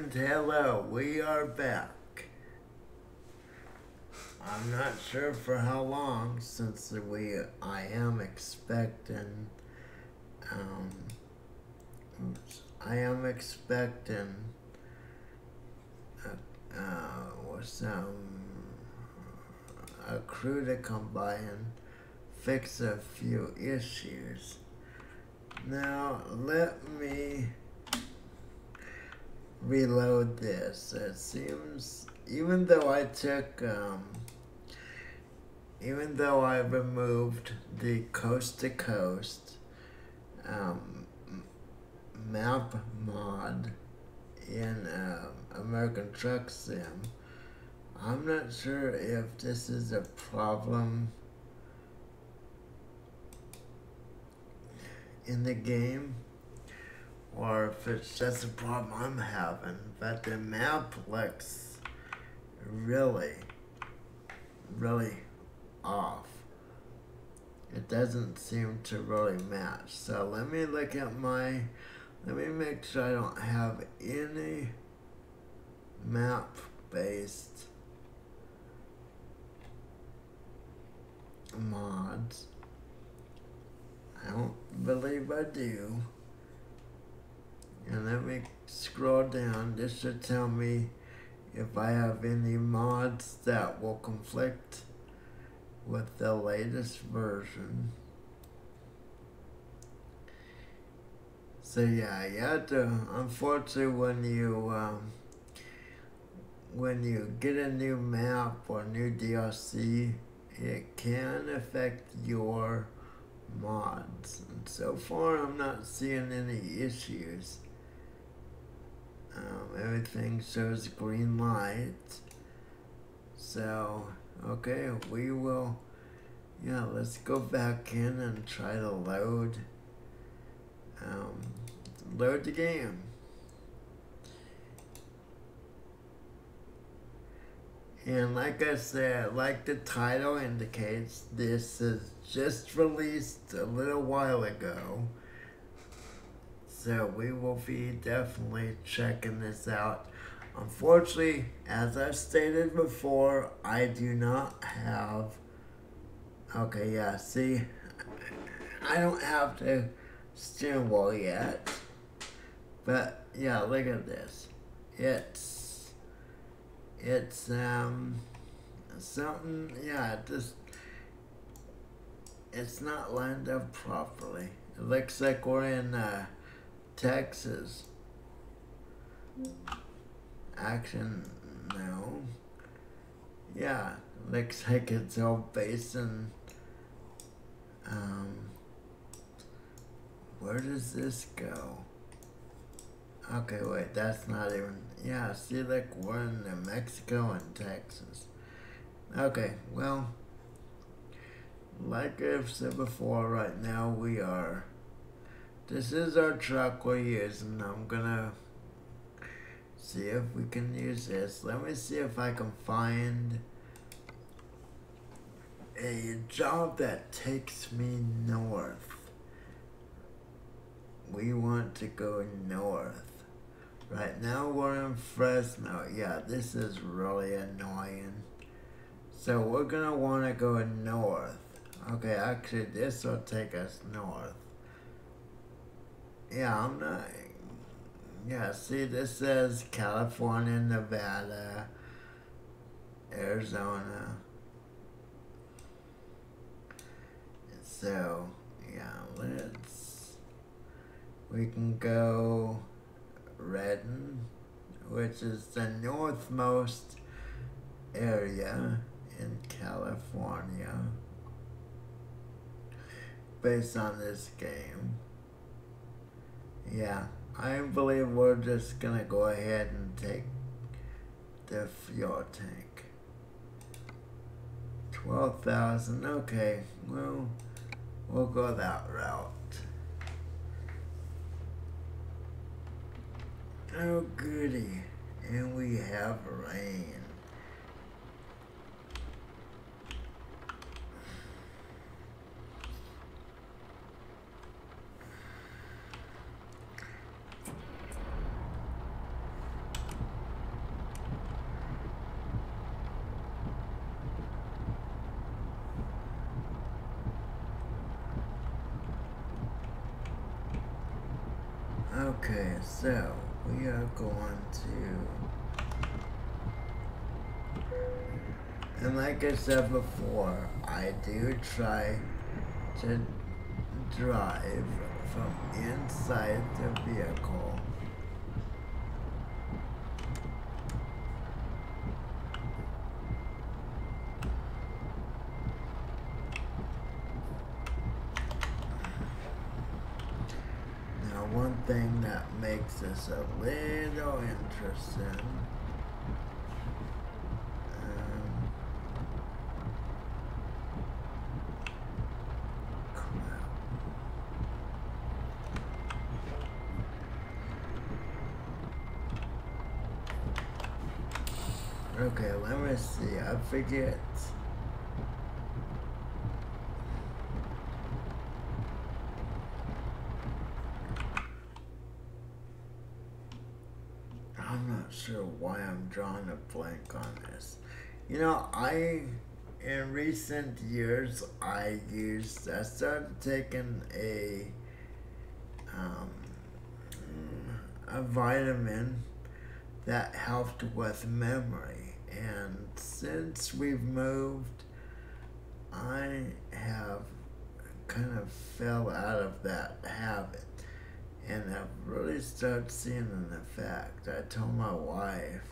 And hello, we are back. I'm not sure for how long since I am expecting um I am expecting some a crew to come by and fix a few issues. Now let me reload this. It seems even though I removed the coast to coast map mod in American Truck Sim, I'm not sure if this is a problem in the game or if it's just a problem I'm having, but the map looks really, really off. It doesn't seem to really match. So let me make sure I don't have any map-based mods. I don't believe I do. And let me scroll down. This should tell me if I have any mods that will conflict with the latest version. So yeah, you have to, unfortunately, when you get a new map or new DLC, it can affect your mods. And so far, I'm not seeing any issues. Everything shows green light. So, okay, we will, let's go back in and try to load the game. And like I said, like the title indicates, this is just released a little while ago. So we will be definitely checking this out. Unfortunately, as I've stated before, I do not have... Okay, yeah, see, I don't have the steering wheel yet. But, yeah, look at this. It's something, it's not lined up properly. It looks like we're in Texas. Action, no. Yeah, looks like it's all based in, where does this go? Okay, wait, that's not even, yeah, see, like, we're in New Mexico and Texas. Okay, well, like I've said before, right now this is our truck we're using. I'm gonna see if we can use this. Let me see if I can find a job that takes me north. We want to go north. Right now we're in Fresno. Yeah, this is really annoying. So we're gonna want to go north. Okay, actually this will take us north. Yeah, I'm not... Yeah, see, this says California, Nevada, Arizona. So, yeah, we can go Redden, which is the northmost area in California, based on this game. Yeah, I believe we're just gonna go ahead and take the fuel tank. 12,000, okay, well, we'll go that route. Oh goody, and we have rain. Okay, so we are going to, and like I said before, I do try to drive from inside the vehicle. Now, one thing that makes this a little interesting, crap. Okay, let me see. I forget. I'm not sure why I'm drawing a blank on this. You know, in recent years, I started taking um, a vitamin that helped with memory. And since we've moved, I have kind of fell out of that habit. And I've really started seeing an effect. I told my wife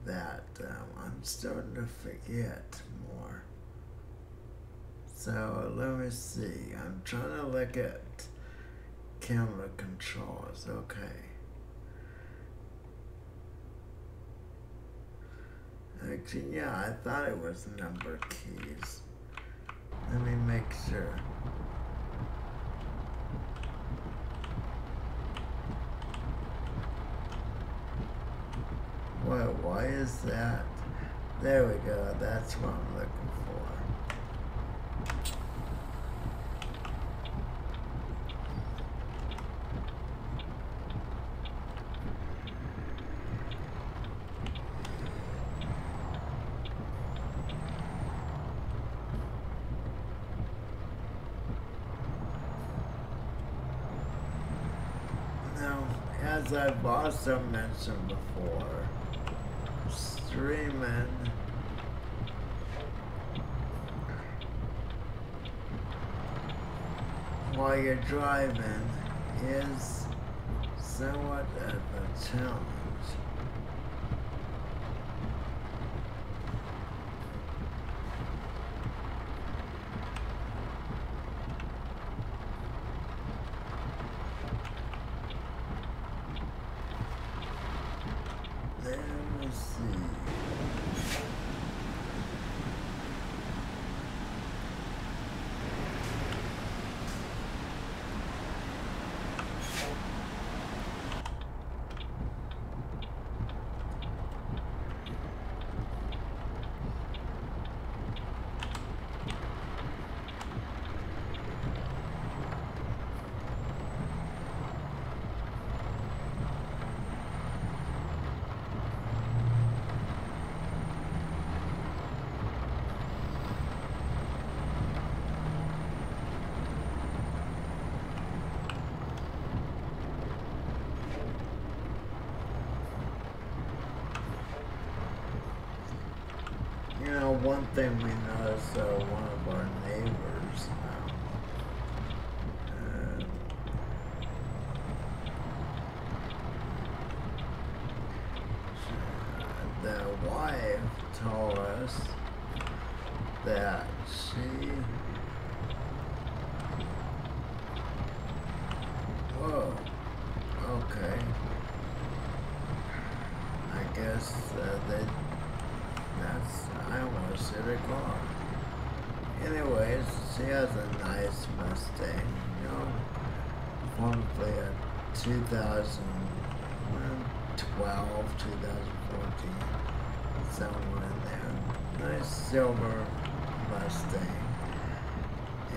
that I'm starting to forget more. So let me see. I'm trying to look at camera controls. Okay. Actually, yeah, I thought it was number keys. Let me make sure. Why is that? There we go. That's what I'm looking for. Now, as I've also mentioned before, streaming while you're driving is somewhat of a challenge. Let me see. You know, one thing we noticed, one of our neighbors, the wife told us that whoa, okay, I guess I almost hit a car. Anyways, she has a nice Mustang, you know, probably a 2012, 2014, somewhere in there. Nice silver Mustang.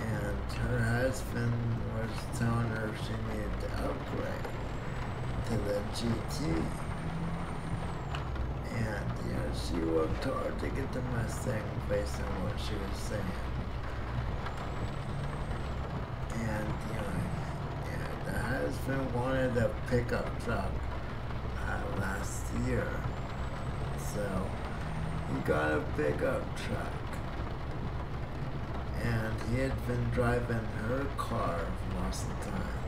And her husband was telling her she needed to upgrade to the GT. And, you know, she worked hard to get the Mustang based on what she was saying. And, you know, yeah, the husband husband wanted a pickup truck last year. So he got a pickup truck. And he had been driving her car most of the time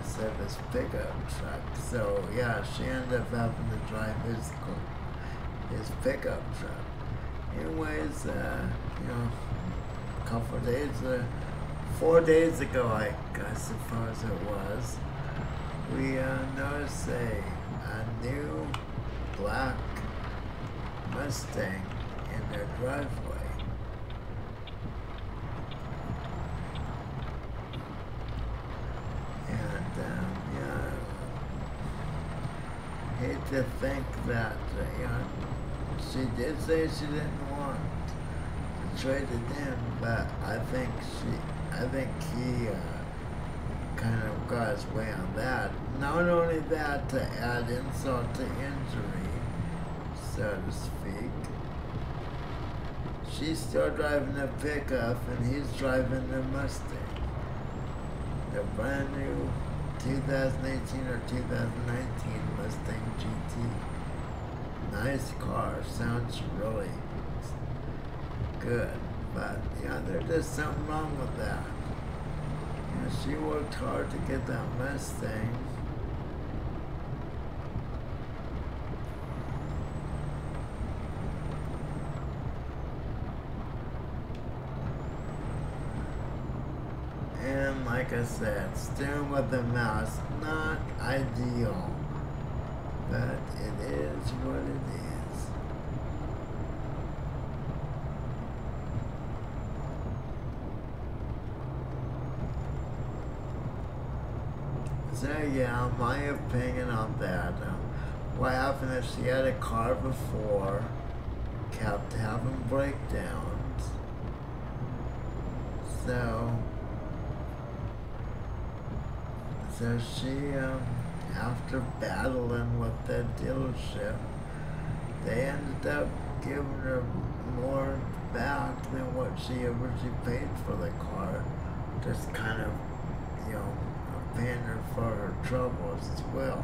instead of his pickup truck. So yeah, she ended up having to drive his pickup truck. Anyways, a couple of days, 4 days ago, I suppose it was, we noticed a new black Mustang in their driveway. Hate to think that, she did say she didn't want to trade it in, but I think he kind of got his way on that. Not only that, to add insult to injury, so to speak, she's still driving the pickup and he's driving the Mustang. The brand new 2018 or 2019 Mustang GT. Nice car, sounds really good, but yeah, there's just something wrong with that. She worked hard to get that Mustang. And like I said, steering with the mouse, not ideal, but it is what it is. So yeah, my opinion on that, what happened is she had a car before, kept having breakdowns, so she, after battling with the dealership, they ended up giving her more back than what she originally paid for the car. Just kind of, paying her for her troubles as well.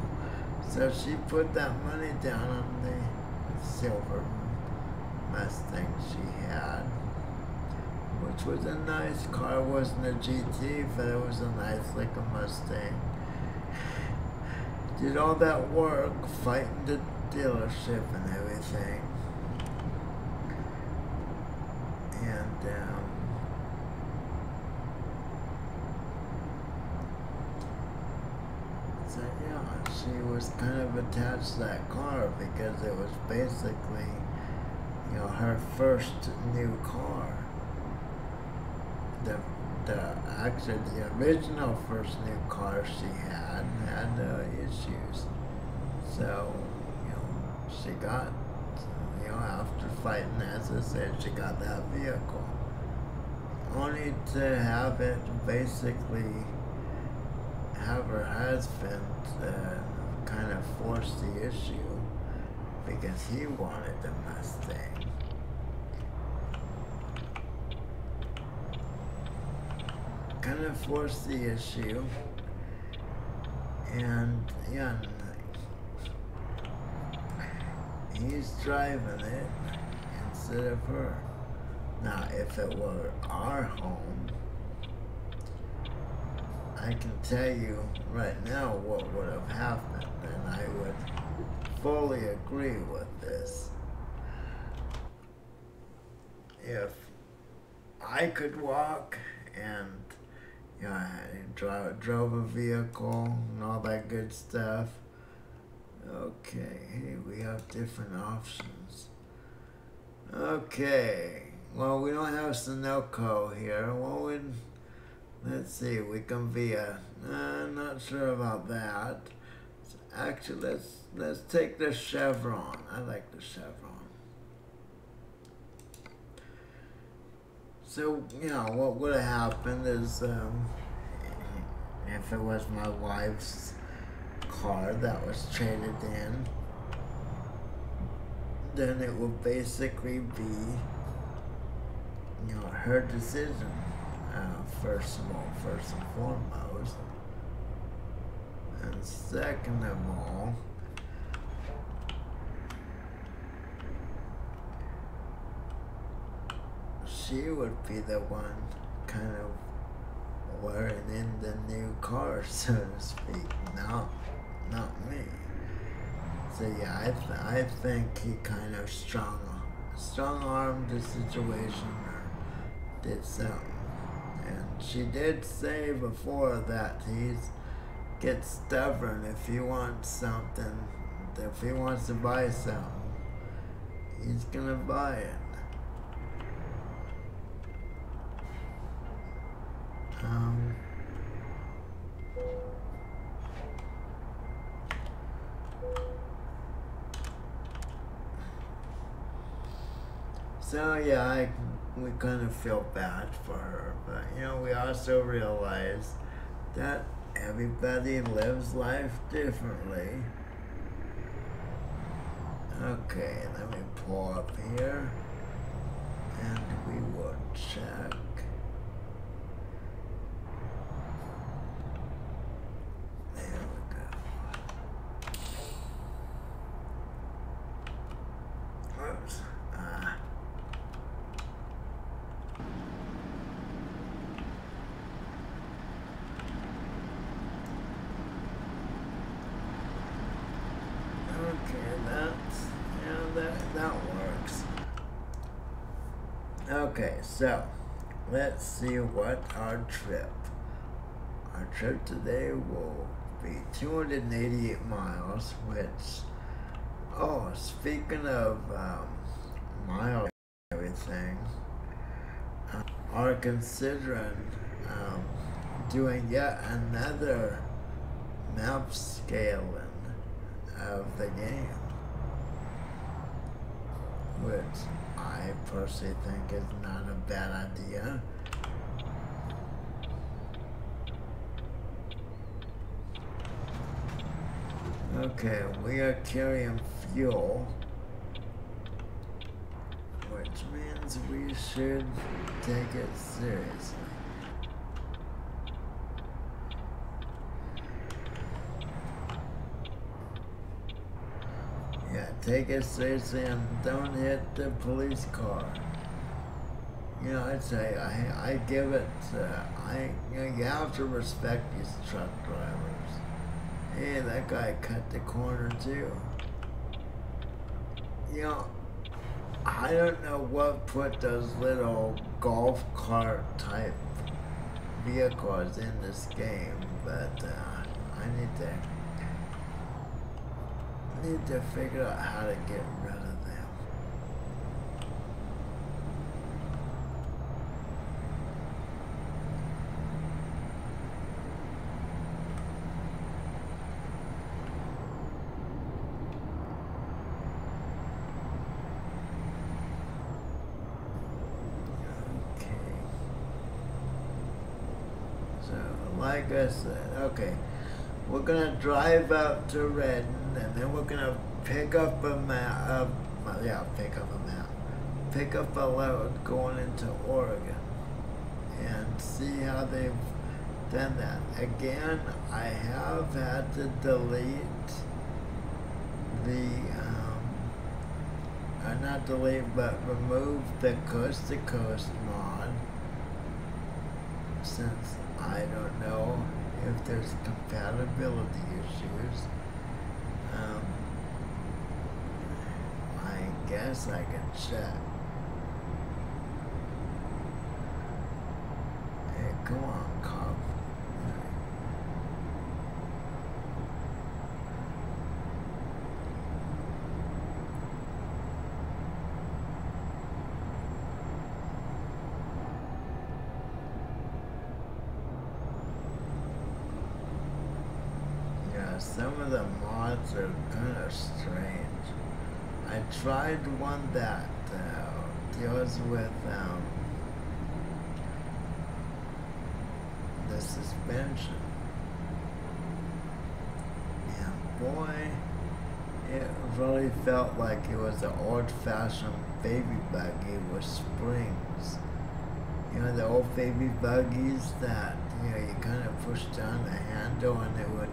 So she put that money down on the silver Mustang she had, which was a nice car. It wasn't a GT, but it was a nice looking Mustang. Did all that work fighting the dealership and everything. And so yeah, she was kind of attached to that car because it was basically, her first new car. Actually, the original first new car she had issues. So, she got, after fighting, as I said, she got that vehicle. Only to have it basically have her husband kind of force the issue because he wanted the Mustang. Kind of forced the issue, and yeah, he's driving it instead of her. Now, if it were our home, I can tell you right now what would have happened, and I would fully agree with this. If I could walk and I drove a vehicle and all that good stuff. Okay, hey, we have different options. Okay, well, we don't have Sunoco here. Well, let's see, we can via. Not sure about that. Actually, let's take the Chevron. I like the Chevron. So, what would have happened is, if it was my wife's car that was traded in, then it would basically be, her decision, first and foremost. And second of all, she would be the one kind of wearing in the new car, so to speak, not me. So yeah, I think he kind of strong-armed the situation or did something. And she did say before that gets stubborn if he wants something, if he wants to buy something, he's gonna buy it. So yeah, we kind of feel bad for her, but you know, we also realize that everybody lives life differently. Okay, let me pull up here, and we will check. There we go. Oops. Okay, that works. Okay, so let's see what our trip today will be 288 miles, which, oh, speaking of miles and everything, are considering doing yet another map scaling of the game, which I personally think is not a bad idea. Okay, we are carrying fuel, which means we should take it seriously. Yeah, take it seriously and don't hit the police car. You know, I'd say I give it. You know, you have to respect these truck drivers. Hey, that guy cut the corner too. You know, I don't know what put those little golf cart type vehicles in this game, but I need to figure out how to get rid of them. Okay. So, like I said, okay. We're gonna drive up to Redden, and then we're gonna pick up a map. Pick up a load going into Oregon, and see how they've done that. Again, I have had to delete the, not delete, but remove the coast to coast mod, since I don't know if there's compatibility issues. I guess I can check. Hey, come on, cop. Some of the mods are kind of strange. I tried one that deals with the suspension, and boy, it really felt like it was an old-fashioned baby buggy with springs. You know, the old baby buggies that, you know, you kind of push down the handle and it would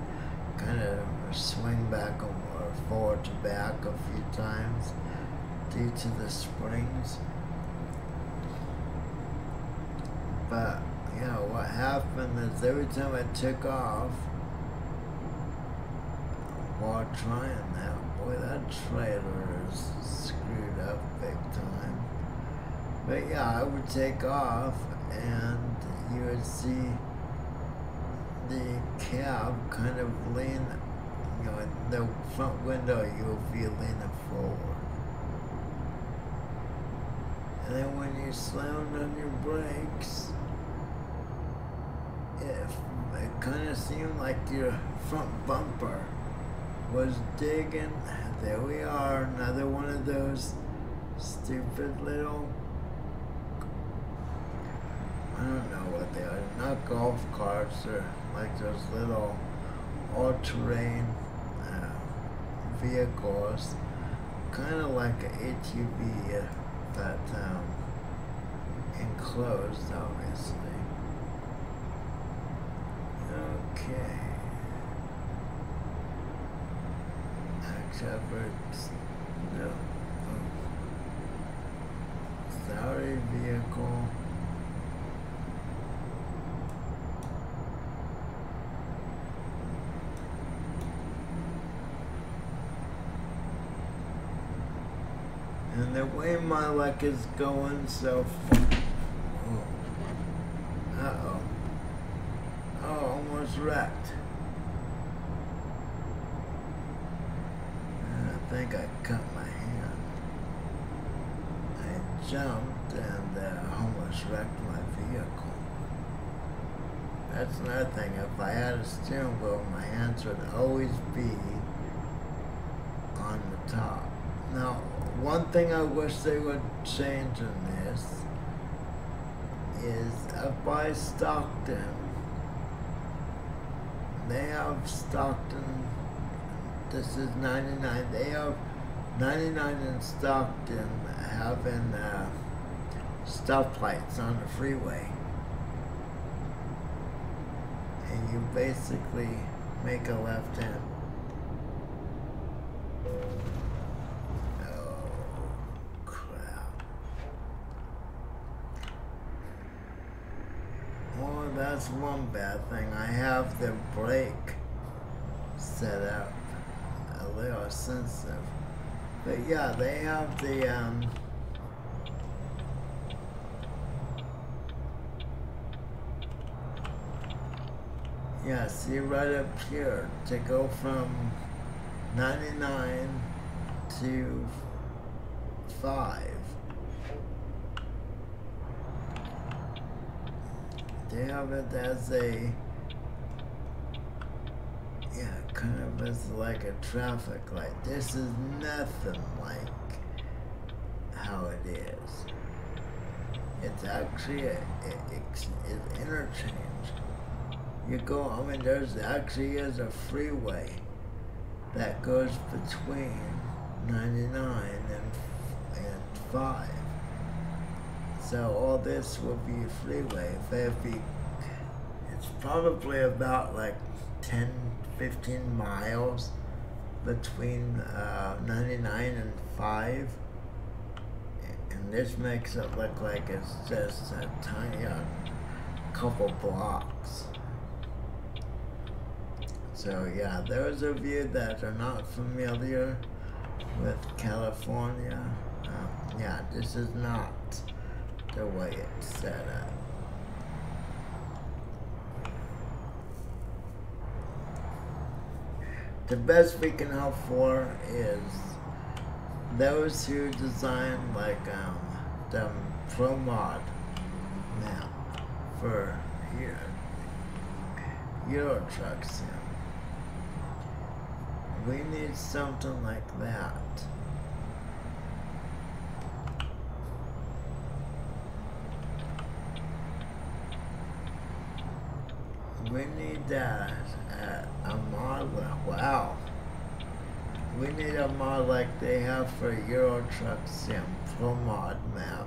kind of swing back or forward to back a few times due to the springs. But you know what happened is every time I took off while trying that, boy, that trailer is screwed up big time. But yeah, I would take off and you would see the cab kind of lean, you know, in the front window you would be leaning forward. And then when you slammed on your brakes, it kind of seemed like your front bumper was digging. There we are, another one of those stupid little, I don't know what they are, not golf carts, or like those little all-terrain vehicles, kind of like an ATV, but enclosed, obviously. Okay. Shepherds, no. Sorry, vehicle. And the way my luck is going so far. Uh-oh. Oh, almost wrecked. I think I cut my hand. I jumped and almost wrecked my vehicle. That's another thing. If I had a steering wheel, my hands would always be on the top. Now, one thing I wish they would change in this is up by Stockton. They have Stockton. This is 99. They have 99 in Stockton having stoplights on the freeway. And you basically make a left hand. Oh, crap. Oh, that's one bad thing. I have the brake set up a little sensitive. But yeah, they have the yeah, see right up here, to go from 99 to 5. They have it as a, yeah, kind of as like a traffic light. This is nothing like how it is. It's actually it's interchange. You go, I mean, there's actually is a freeway that goes between 99 and 5. So all this will be a freeway. It's probably about like 10, 15 miles between 99 and 5. And this makes it look like it's just a tiny couple blocks. So yeah, those of you that are not familiar with California, yeah, this is not the way it's set up. The best we can hope for is those who design like the Pro Mod map for Euro Truck Sim. We need something like that. We need that a mod. Wow. We need a mod like they have for Euro Truck Sim Pro Mod map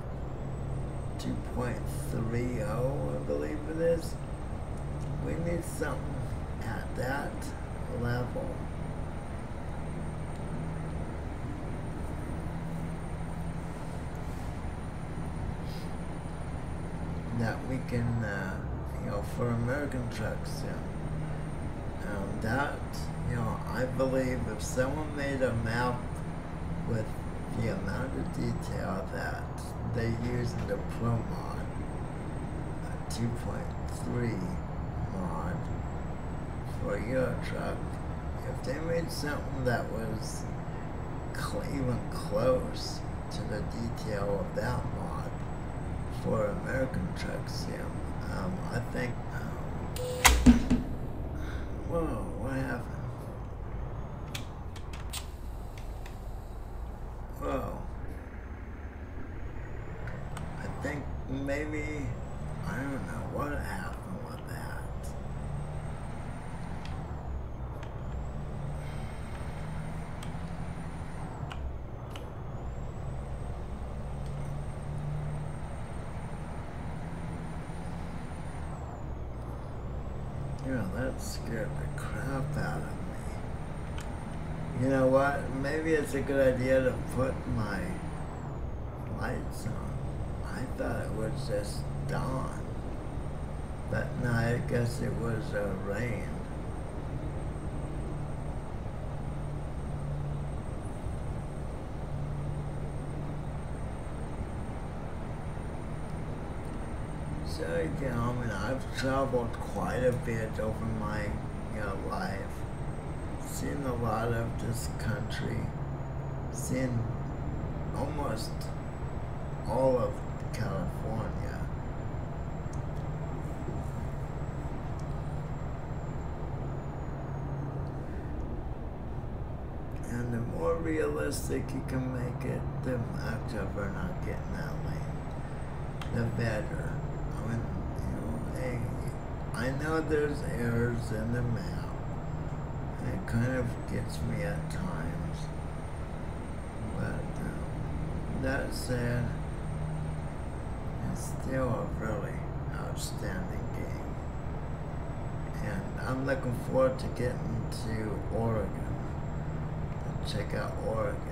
2.30, I believe it is. We need something at that level. That we can, for American trucks, that, I believe if someone made a map with the amount of detail that they use in the Pro mod, 2.3 mod for Euro truck, if they made something that was even close to the detail of that mod for American truck sim, I think, whoa, what happened? Whoa. I think maybe, I don't know what happened with that. That scared the crap out of me. You know what? Maybe it's a good idea to put my lights on. I thought it was just dawn. But no, I guess it was rain. So, I mean, I've traveled quite a bit over my, life. Seen a lot of this country. Seen almost all of California. And the more realistic you can make it, the actor we're not getting that lane, the better. I mean, I know there's errors in the map. It kind of gets me at times. But that said, it's still a really outstanding game. And I'm looking forward to getting to Oregon. And check out Oregon.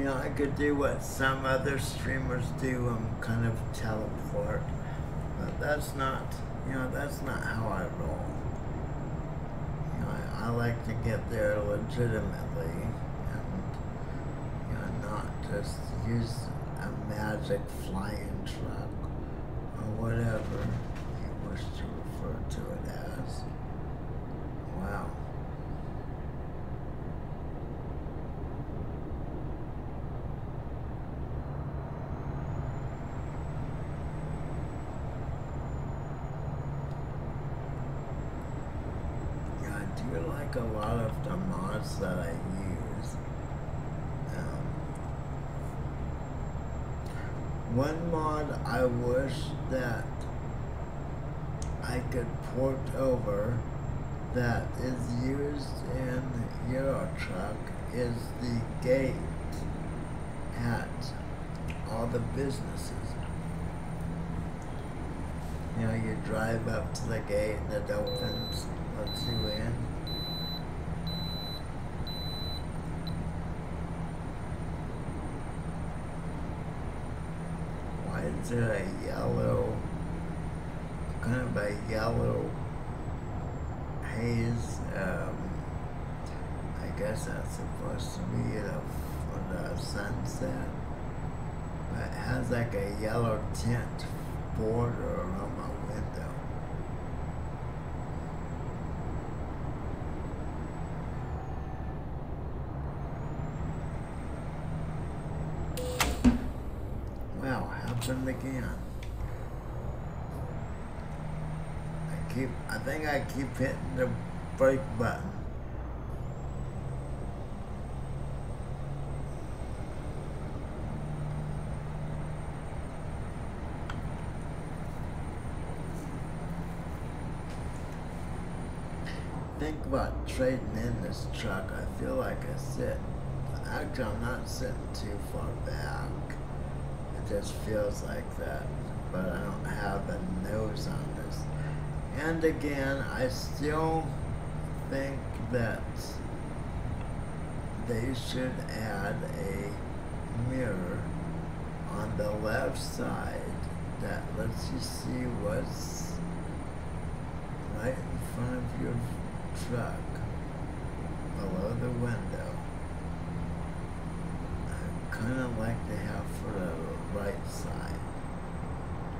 I could do what some other streamers do, kind of teleport, but that's not, that's not how I roll. I like to get there legitimately, and not just use a magic flying truck, or whatever you wish to refer to it as. Wow. Like a lot of the mods that I use. One mod I wish that I could port over that is used in Euro Truck is the gate at all the businesses. You drive up to the gate and it opens, lets you in. Is there a yellow, kind of a yellow haze? I guess that's supposed to be for the sunset. But it has like a yellow tint border around my window. Again. I think I keep hitting the brake button. Think about trading in this truck. I feel like I sit. Actually, I'm not sitting too far back. just feels like that, but I don't have a nose on this. And again, I still think that they should add a mirror on the left side that lets you see what's right in front of your truck, below the window. I kind of like to have for the right side.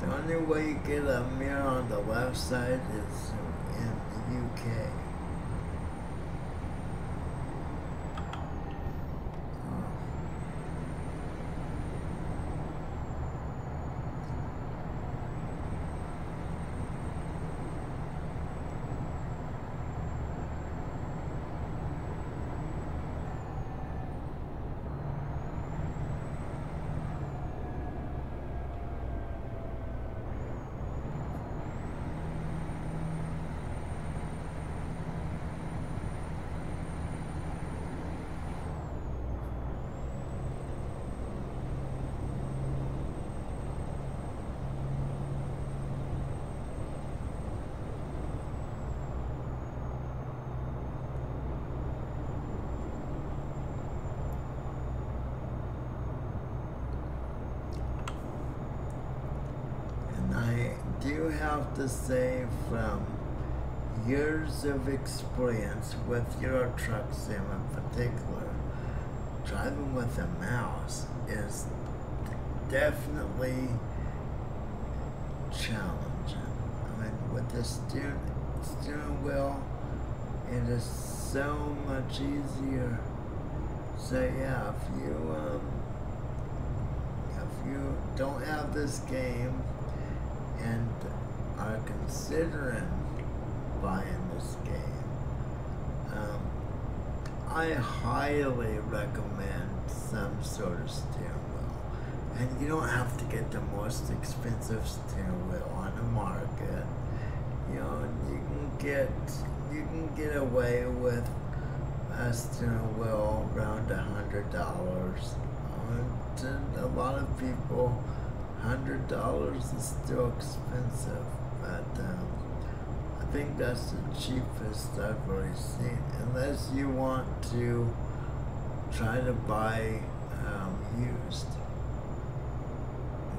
The only way you get a mirror on the left side is in the UK. I do have to say, from years of experience with Euro Truck Sim in particular, driving with a mouse is definitely challenging. I mean, with the steering wheel, it is so much easier. So yeah, if you don't have this game and are considering buying this game, I highly recommend some sort of steering wheel. And you don't have to get the most expensive steering wheel on the market. You know, you can get away with a steering wheel around $100. To a lot of people, $100 is still expensive, but I think that's the cheapest I've already seen, unless you want to try to buy used,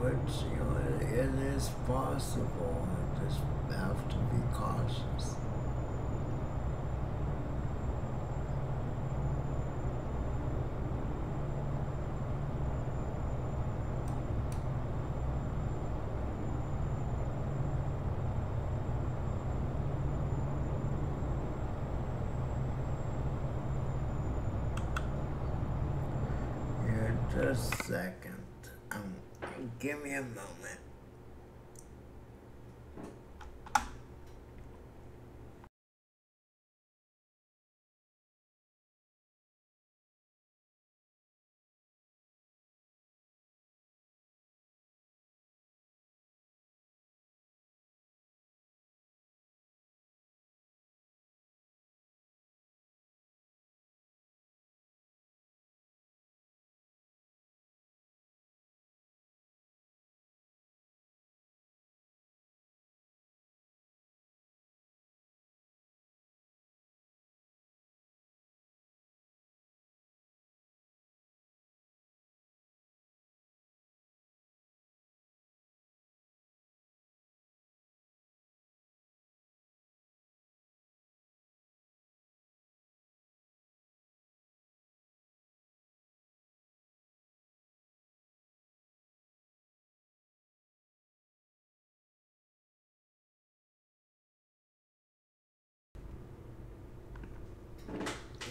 which, you know, it is possible. You just have to be cautious. Just a second. Give me a moment.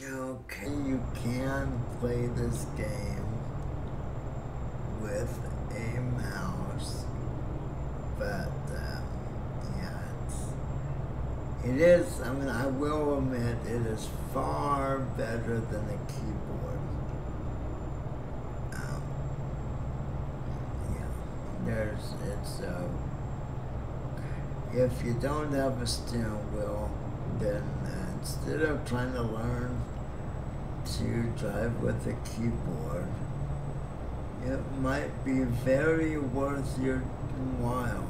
Okay, you can play this game with a mouse, but yeah, it is, I mean, I will admit, it is far better than a keyboard. If you don't have a steering wheel, then instead of trying to learn to drive with a keyboard, it might be very worth your while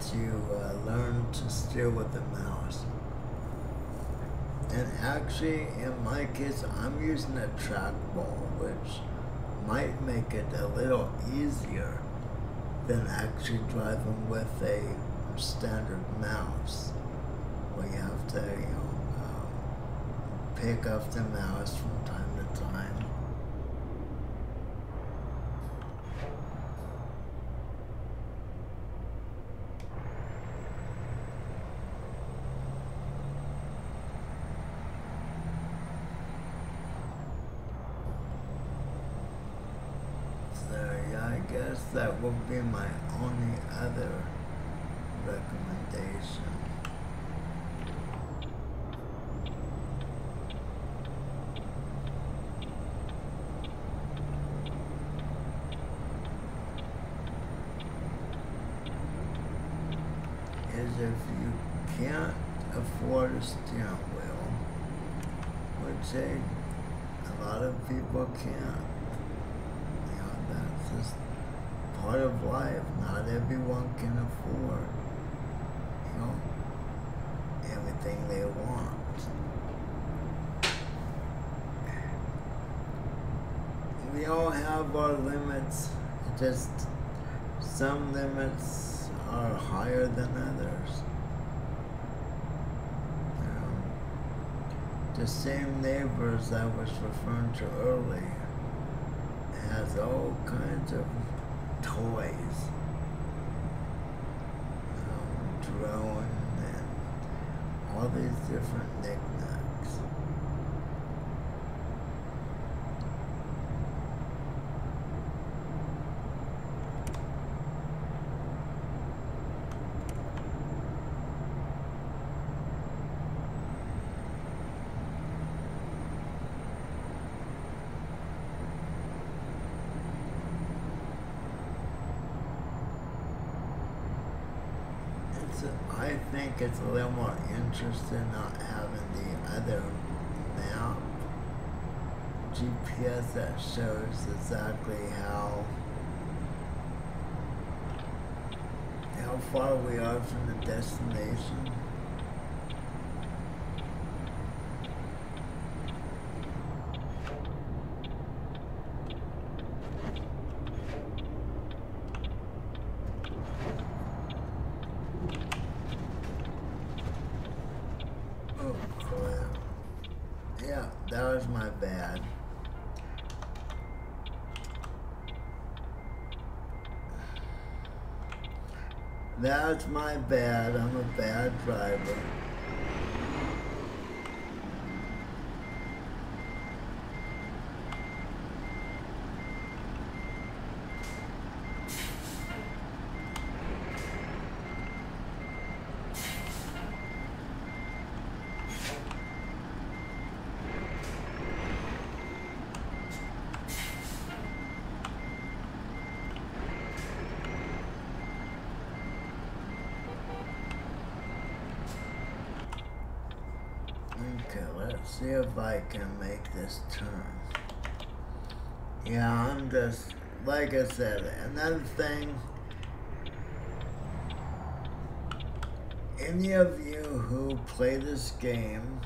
to learn to steer with the mouse. And actually, in my case, I'm using a trackball, which might make it a little easier than actually driving with a standard mouse, where you have to, pick up the mouse from time to time. I guess that will be my only other recommendation. Is if you can't afford a steering wheel, which a lot of people can't. That's just part of life. Not everyone can afford, everything they want. We all have our limits. Just some limits are higher than others. The same neighbors I was referring to earlier has all kinds of toys, drone and all these different knickknacks. I think it's a little more interesting not having the other map GPS that shows exactly how far we are from the destination. Yeah, that was my bad. That's my bad. I'm a bad driver. Okay, let's see if I can make this turn. Yeah, I'm just, like I said, another thing, any of you who play this game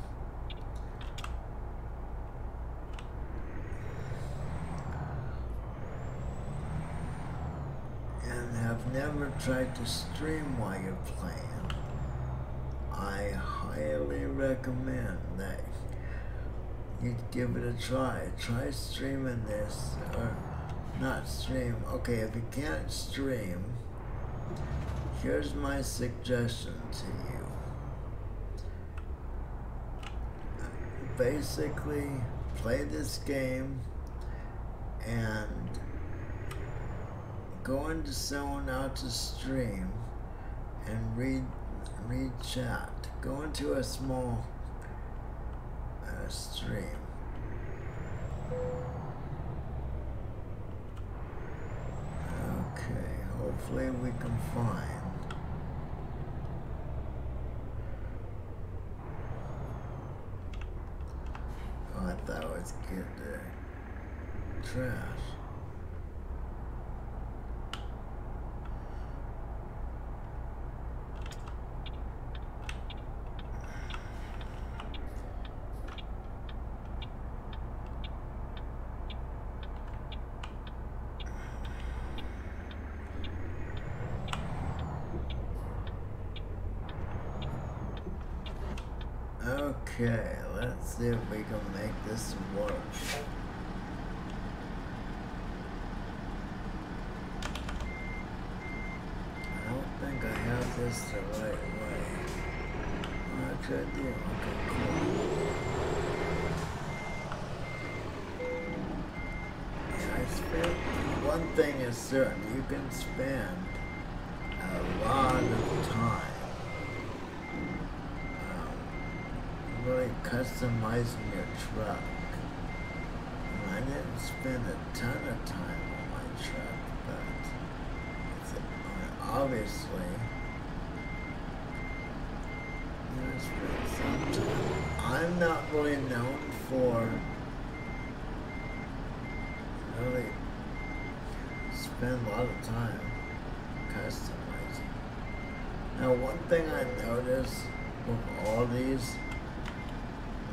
and have never tried to stream while you're playing, I highly recommend that you give it a try. Try streaming this, or not stream. Okay, if you can't stream, here's my suggestion to you. Basically, play this game and go into someone else's stream and read chat. Go into a small stream. Okay, hopefully we can find. Oh, I thought I was getting the trash. Okay, let's see if we can make this work. I don't think I have this the right way. Actually, I do. Okay, cool. Yeah, I spent. One thing is certain, you can spend a lot of time really customizing your truck. I didn't spend a ton of time on my truck, but obviously, I spent some time. I'm not really known for really spend a lot of time customizing. Now, one thing I noticed with all these,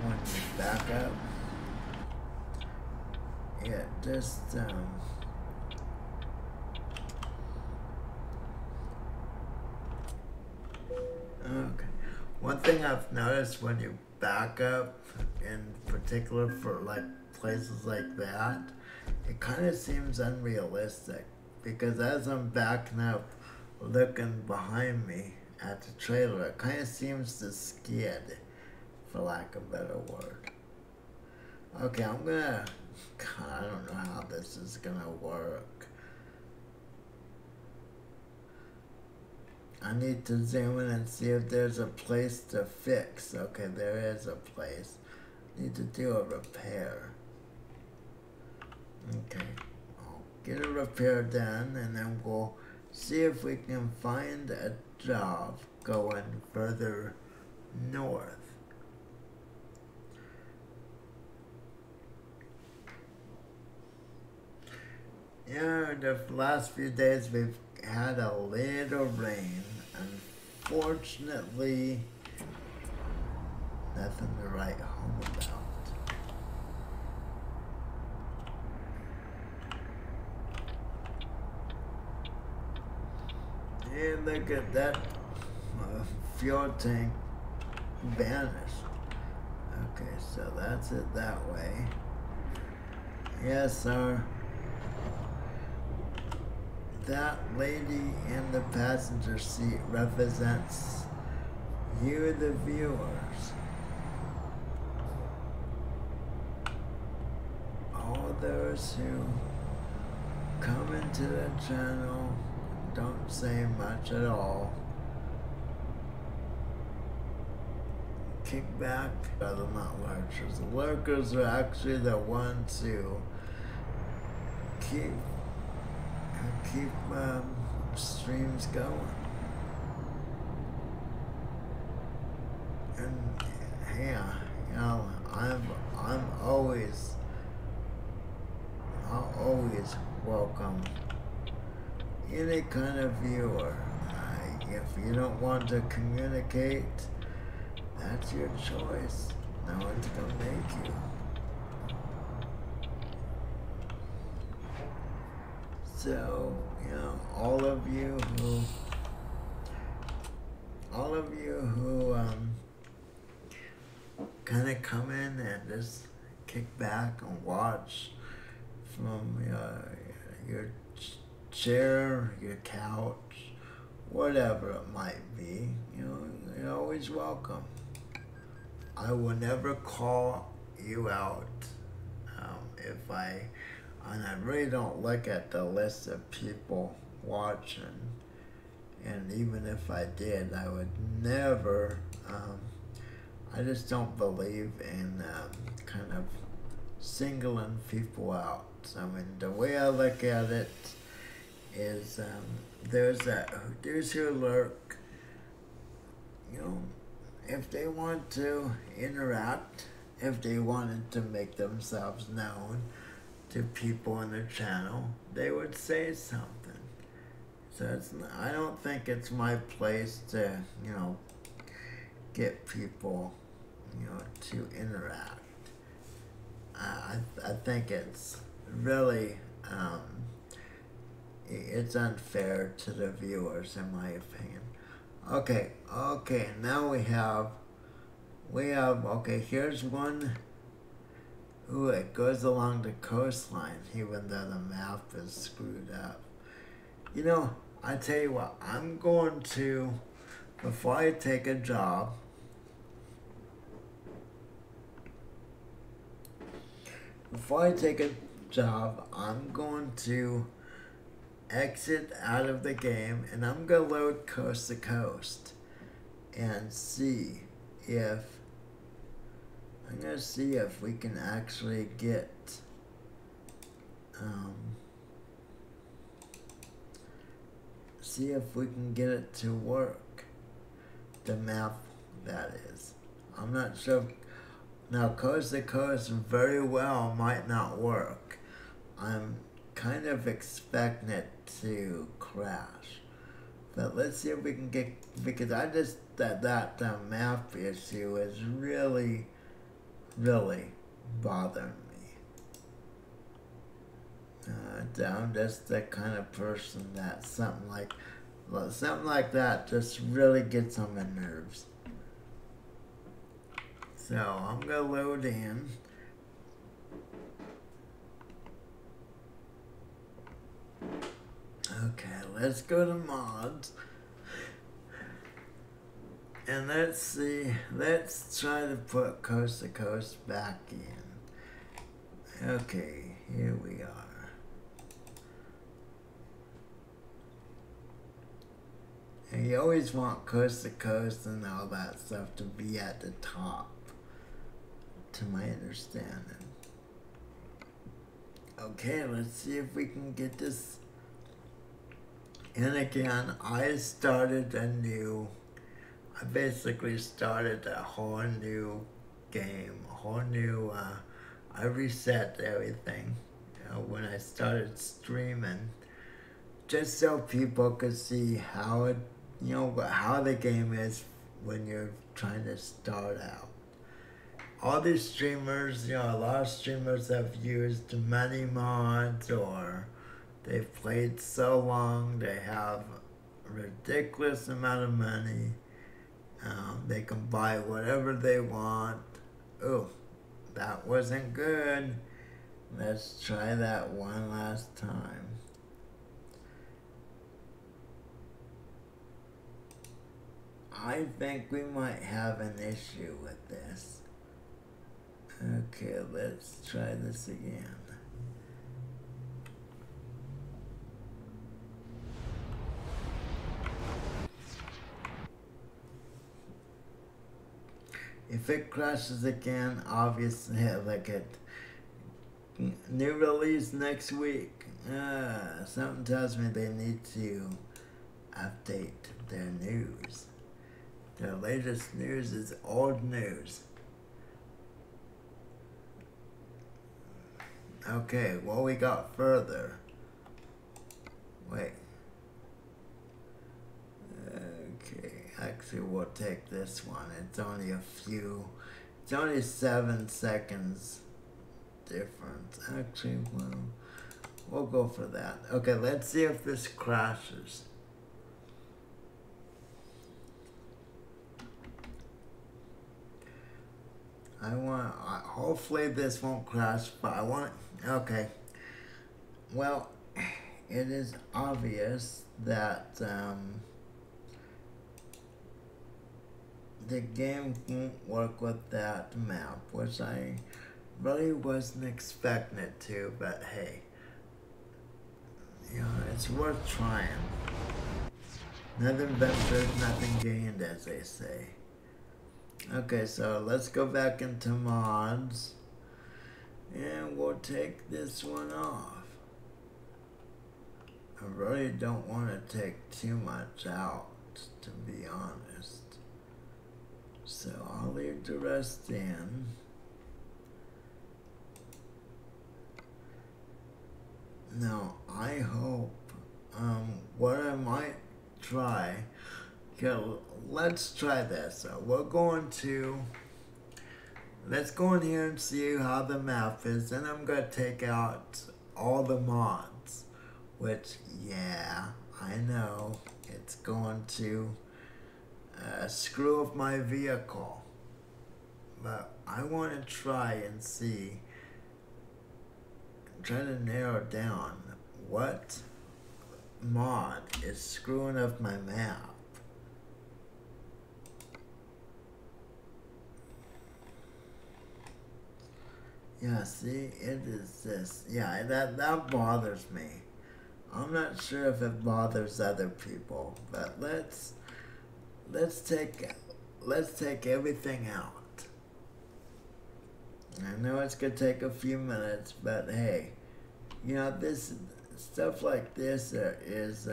when you back up, it just okay. One thing I've noticed when you back up, in particular for like places like that, it kind of seems unrealistic because as I'm backing up, looking behind me at the trailer, it kind of seems to skid, for lack of a better word. Okay, I don't know how this is gonna work. I need to zoom in and see if there's a place to fix. Okay, there is a place. Need to do a repair. Okay, I'll get a repair done and then we'll see if we can find a job going further north. Yeah, the last few days we've had a little rain. Unfortunately, nothing to write home about. And look at that fuel tank vanished. Okay, so that's it that way. Yes, sir. That lady in the passenger seat represents you, the viewers. All those who come into the channel, don't say much at all. Kick back, but they're not lurkers. The lurkers are actually the ones who keep streams going. And yeah, I'll always welcome any kind of viewer. If you don't want to communicate, that's your choice. No one's gonna make you. So, all of you who kind of come in and just kick back and watch from your chair, your couch, whatever it might be, you're always welcome. I will never call you out and I really don't look at the list of people watching, and even if I did, I would never, I just don't believe in kind of singling people out. I mean, the way I look at it is those who lurk, if they want to interact, if they wanted to make themselves known to people on the channel, they would say something. So I don't think it's my place to, get people, to interact. I think it's really, it's unfair to the viewers, in my opinion. Okay, now we have we have, okay, here's one. Ooh, it goes along the coastline, even though the map is screwed up. You know, I tell you what, I'm going to, before I take a job, I'm going to exit out of the game and I'm going to load coast to coast and I'm going to see if we can actually get, see if we can get it to work. The map, that is. I'm not sure. Now, coast to coast very well might not work. I'm kind of expecting it to crash. But let's see if we can get, because I just, that map issue is really, really bothering me. I'm just the kind of person that something like that just really gets on my nerves. So I'm gonna load in. Okay, let's go to mods. And let's see, let's try to put coast to coast back in. Okay, here we are. And you always want coast to coast and all that stuff to be at the top, to my understanding. Okay, let's see if we can get this. And again, I basically started a whole new game, a whole new, I reset everything when I started streaming, just so people could see how it, how the game is when you're trying to start out. All these streamers, a lot of streamers have used many mods, or they've played so long, they have a ridiculous amount of money. They can buy whatever they want. Oh, that wasn't good. Let's try that one last time. I think we might have an issue with this. Okay, let's try this again. If it crashes again, obviously, like it, new release next week. Something tells me they need to update their news. Their latest news is old news. Okay, what we got further? Wait. Okay, actually we'll take this one. It's only 7 seconds difference. Actually, we'll go for that. Okay, let's see if this crashes. Hopefully this won't crash, but I want, okay. Well, it is obvious that the game won't work with that map, which I really wasn't expecting it to, but hey, it's worth trying. Nothing ventured, nothing gained, as they say. Okay, so let's go back into mods, and we'll take this one off. I really don't want to take too much out, to be honest. So I'll leave the rest in. Now, I hope, what I might try, okay, let's try this. So we're going to, let's go in here and see how the map is. Then I'm going to take out all the mods, which, yeah, I know it's going to screw up my vehicle. but I want to try and see, try to narrow down what mod is screwing up my map. Yeah, see, it is this. Yeah, that bothers me. I'm not sure if it bothers other people, but let's take let's take everything out. I know it's gonna take a few minutes, but hey, you know, this stuff like this is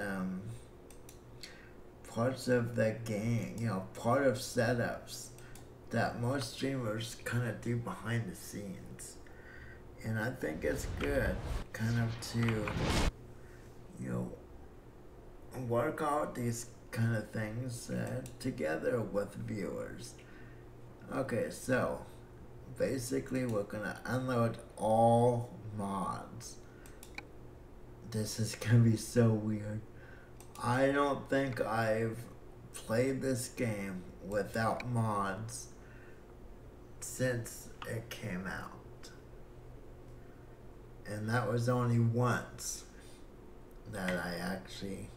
parts of the game, you know, part of setups that most streamers kind of do behind the scenes. And I think it's good kind of to, you know, work out these kind of things together with viewers. Okay, so basically we're gonna unload all mods. This is gonna be so weird. I don't think I've played this game without mods since it came out. And that was only once that I actually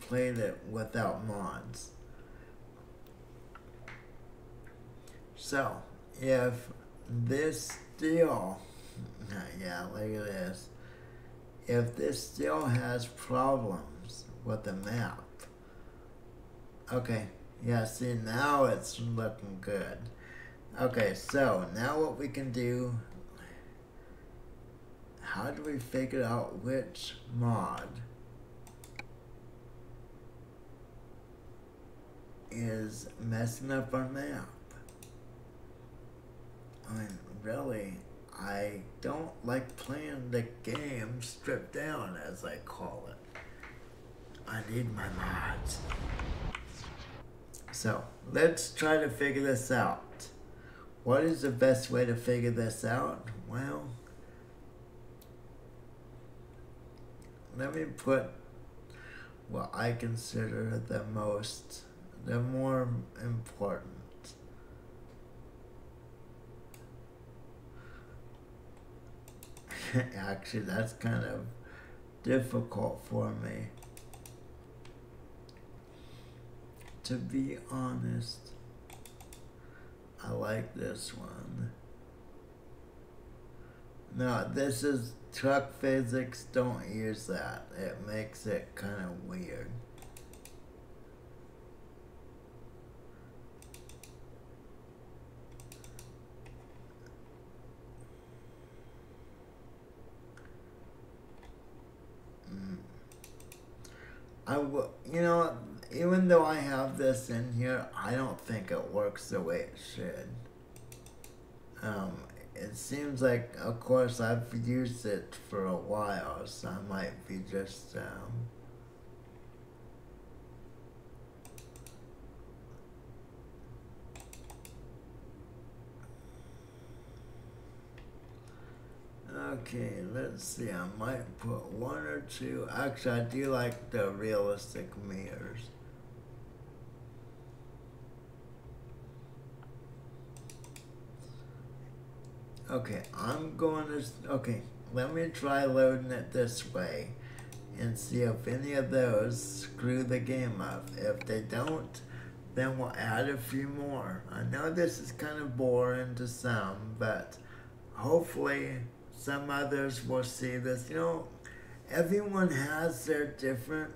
played it without mods. So, if this still, yeah, look at this. If this still has problems with the map, okay, yeah, see, now it's looking good. Okay, so now what we can do, how do we figure out which mod is messing up our map? I mean, really, I don't like playing the game stripped down, as I call it. I need my mods. So, let's try to figure this out. What is the best way to figure this out? Well, let me put what I consider the more important. Actually, that's kind of difficult for me, to be honest. I like this one. No, this is truck physics. Don't use that. It makes it kind of weird. You know, even though I have this in here, I don't think it works the way it should. It seems like, of course, I've used it for a while, so I might be just, okay, let's see, I might put one or two. Actually, I do like the realistic mirrors. Okay, okay, let me try loading it this way and see if any of those screw the game up. If they don't, then we'll add a few more. I know this is kind of boring to some, but hopefully some others will see this. You know, everyone has their different,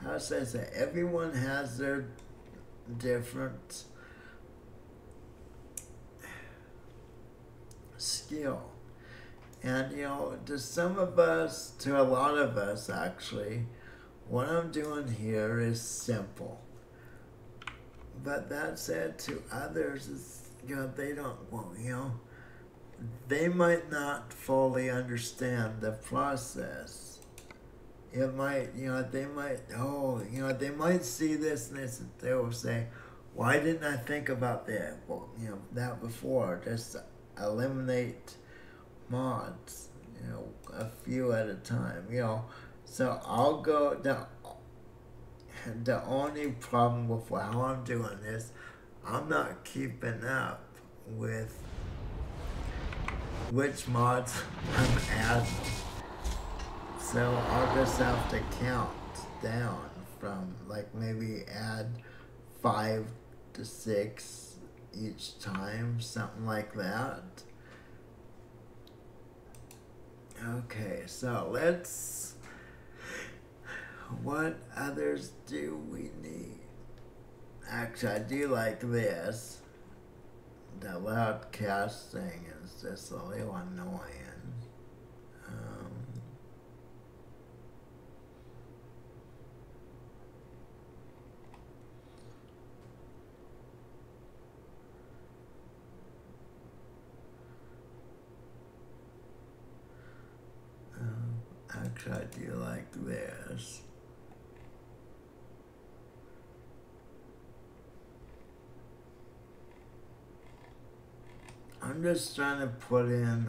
how should I say, everyone has their different skill. And you know, to some of us, to a lot of us actually, what I'm doing here is simple. But that said, to others, is, you know, they don't, well, you know, they might not fully understand the process. It might, you know, they might, they might see this and they will say, why didn't I think about that? Well, you know, that before. Just eliminate mods, you know, a few at a time, you know. So I'll go down. the only problem with how I'm doing this, I'm not keeping up with which mods I'm adding. So I'll just have to count down from like maybe add 5 to 6 each time, something like that. Okay, so what others do we need? Actually, I do like this. The loud cast thing is just a little annoying. Actually, I do like this. I'm just trying to put in,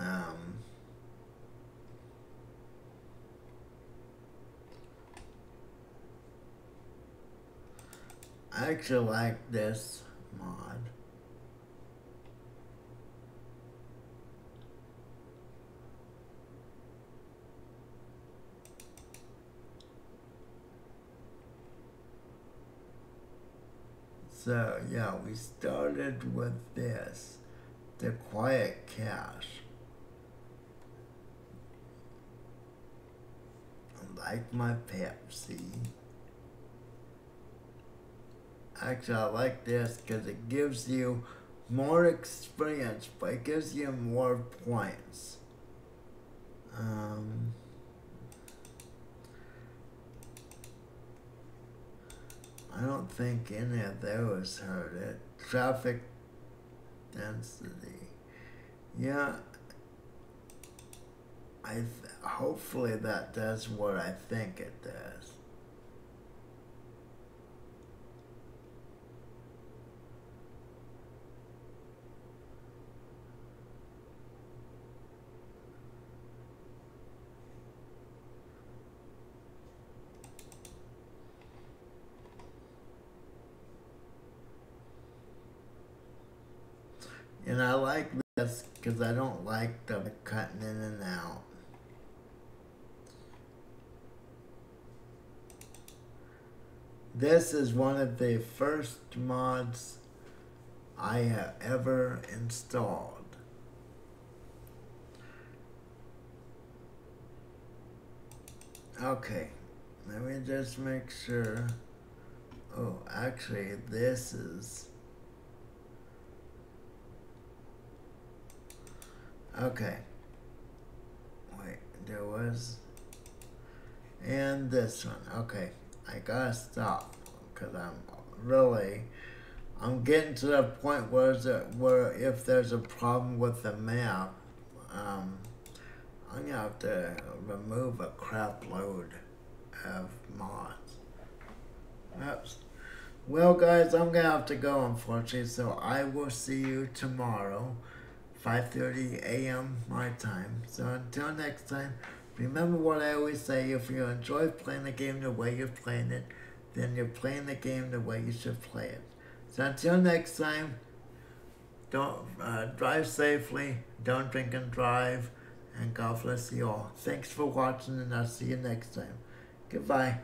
I actually like this mod. So yeah, we started with this, the quiet cache. Like my Pepsi. Actually, I like this because it gives you more experience, but it gives you more points. I don't think any of those hurt it. Traffic density. Yeah, hopefully that does what I think it does. And I like this because I don't like the cutting in and out. This is one of the first mods I have ever installed. Okay, let me just make sure. Oh, actually, this is... Okay. Wait, there was... And this one. Okay, I gotta stop because I'm getting to the point where if there's a problem with the map, I'm gonna have to remove a crap load of mods. Oops. Well, guys, I'm gonna have to go, unfortunately. So I will see you tomorrow, 5:30 a.m. my time. So until next time, remember what I always say: if you enjoy playing the game the way you're playing it, then you're playing the game the way you should play it. So until next time, don't drive safely, don't drink and drive, and God bless you all. Thanks for watching, and I'll see you next time. Goodbye.